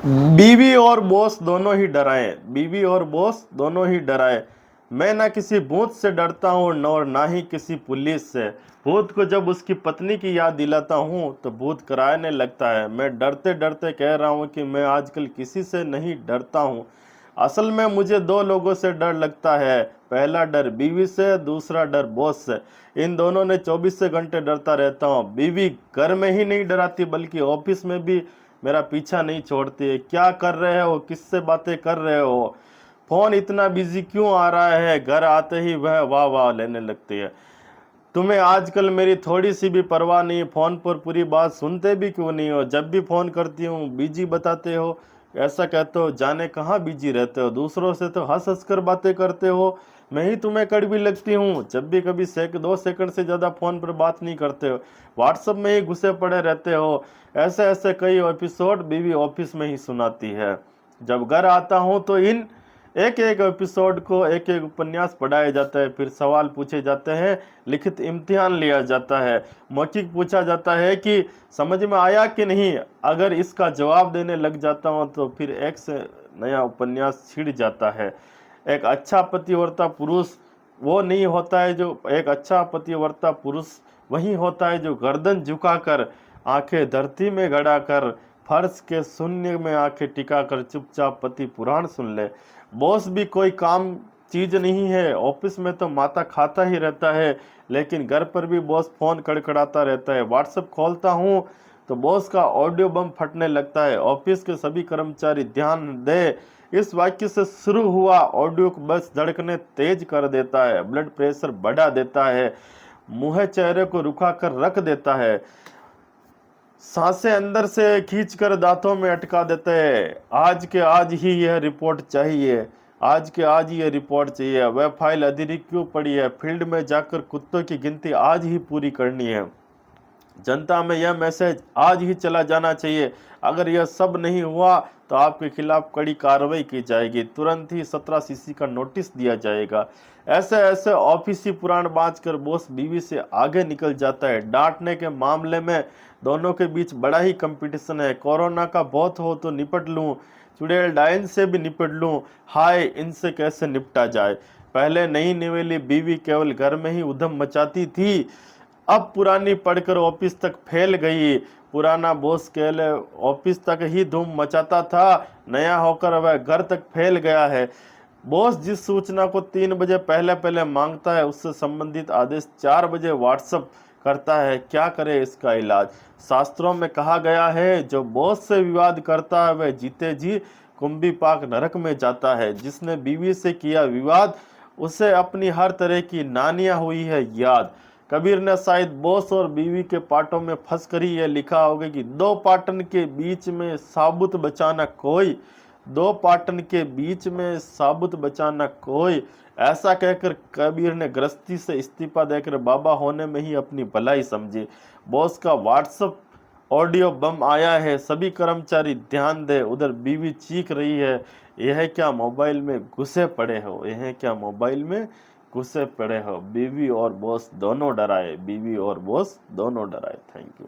बीवी और बॉस दोनों ही डराए, बीवी और बॉस दोनों ही डराए। मैं ना किसी भूत से डरता हूँ और ना ही किसी पुलिस से। भूत को जब उसकी पत्नी की याद दिलाता हूँ तो भूत कराने लगता है। मैं डरते डरते कह रहा हूँ कि मैं आजकल किसी से नहीं डरता हूँ। असल में मुझे दो लोगों से डर लगता है। पहला डर बीवी से, दूसरा डर बॉस से। इन दोनों ने 24 घंटे डरता रहता हूँ। बीवी घर में ही नहीं डराती बल्कि ऑफिस में भी मेरा पीछा नहीं छोड़ती है। क्या कर रहे हो, किससे बातें कर रहे हो, फोन इतना बिजी क्यों आ रहा है। घर आते ही वह वाह वाह लेने लगती है। तुम्हें आजकल मेरी थोड़ी सी भी परवाह नहीं। फोन पर पूरी बात सुनते भी क्यों नहीं हो। जब भी फोन करती हूँ बिजी बताते हो। ऐसा कहते हो जाने कहाँ बिजी रहते हो। दूसरों से तो हंस हंस कर बातें करते हो। मैं ही तुम्हें कड़वी लगती हूँ। जब भी कभी 2 सेकंड से ज़्यादा फ़ोन पर बात नहीं करते हो। व्हाट्सएप में ही घुसे पड़े रहते हो। ऐसे ऐसे कई एपिसोड बीवी ऑफिस में ही सुनाती है। जब घर आता हूँ तो इन एक एक एपिसोड को एक एक उपन्यास पढ़ाया जाता है। फिर सवाल पूछे जाते हैं, लिखित इम्तिहान लिया जाता है, मौखिक पूछा जाता है कि समझ में आया कि नहीं। अगर इसका जवाब देने लग जाता हूँ तो फिर एक से नया उपन्यास छिड़ जाता है। एक अच्छा पतिव्रता पुरुष वो नहीं होता है जो एक अच्छा पतिव्रता पुरुष वही होता है जो गर्दन झुकाकर, आंखें धरती में गड़ाकर, फर्श के शून्य में आंखें टिकाकर चुपचाप पति पुराण सुन ले। बॉस भी कोई काम चीज नहीं है। ऑफिस में तो माता खाता ही रहता है, लेकिन घर पर भी बॉस फोन कड़कड़ाता रहता है। व्हाट्सएप खोलता हूँ तो बॉस का ऑडियो बम फटने लगता है। ऑफिस के सभी कर्मचारी ध्यान दे, इस वाक्य से शुरू हुआ ऑडियो को बस धड़कने तेज कर देता है, ब्लड प्रेशर बढ़ा देता है, मुंह चेहरे को रुका कर रख देता है, सांसें अंदर से खींचकर दांतों में अटका देते हैं। आज के आज ही यह रिपोर्ट चाहिए, आज के आज ही यह रिपोर्ट चाहिए। वह फाइल अधूरी क्यों पड़ी है। फील्ड में जाकर कुत्तों की गिनती आज ही पूरी करनी है। जनता में यह मैसेज आज ही चला जाना चाहिए। अगर यह सब नहीं हुआ तो आपके खिलाफ कड़ी कार्रवाई की जाएगी। तुरंत ही 17 CC का नोटिस दिया जाएगा। ऐसे ऐसे ऑफिसी पुराण बांचकर बॉस बीवी से आगे निकल जाता है। डांटने के मामले में दोनों के बीच बड़ा ही कंपटीशन है। कोरोना का बहुत हो तो निपट लूं, चुड़ैल डायन से भी निपट लूं, हाय इनसे कैसे निपटा जाए। पहले नई निवेली बीवी केवल घर में ही उधम मचाती थी, अब पुरानी पढ़कर ऑफिस तक फैल गई। पुराना बॉस केवल ऑफिस तक ही धूम मचाता था, नया होकर वह घर तक फैल गया है। बॉस जिस सूचना को 3 बजे पहले पहले मांगता है उससे संबंधित आदेश 4 बजे व्हाट्सएप करता है। क्या करे इसका इलाज। शास्त्रों में कहा गया है जो बॉस से विवाद करता है वह जीते जी कुंभी पाक नरक में जाता है। जिसने बीवी से किया विवाद उसे अपनी हर तरह की नानियां हुई है याद। कबीर ने शायद बॉस और बीवी के पाटों में फंस कर ही यह लिखा होगा कि दो पाटन के बीच में साबुत बचाना कोई, दो पाटन के बीच में साबुत बचाना कोई। ऐसा कहकर कबीर ने गृहस्थी से इस्तीफा देकर बाबा होने में ही अपनी भलाई समझी। बॉस का व्हाट्सएप ऑडियो बम आया है, सभी कर्मचारी ध्यान दे। उधर बीवी चीख रही है, यह क्या मोबाइल में घुसे पड़े हो, यह क्या मोबाइल में घुसे पड़े हो। बीवी और बॉस दोनों डराए, बीवी और बॉस दोनों डराए। Thank you.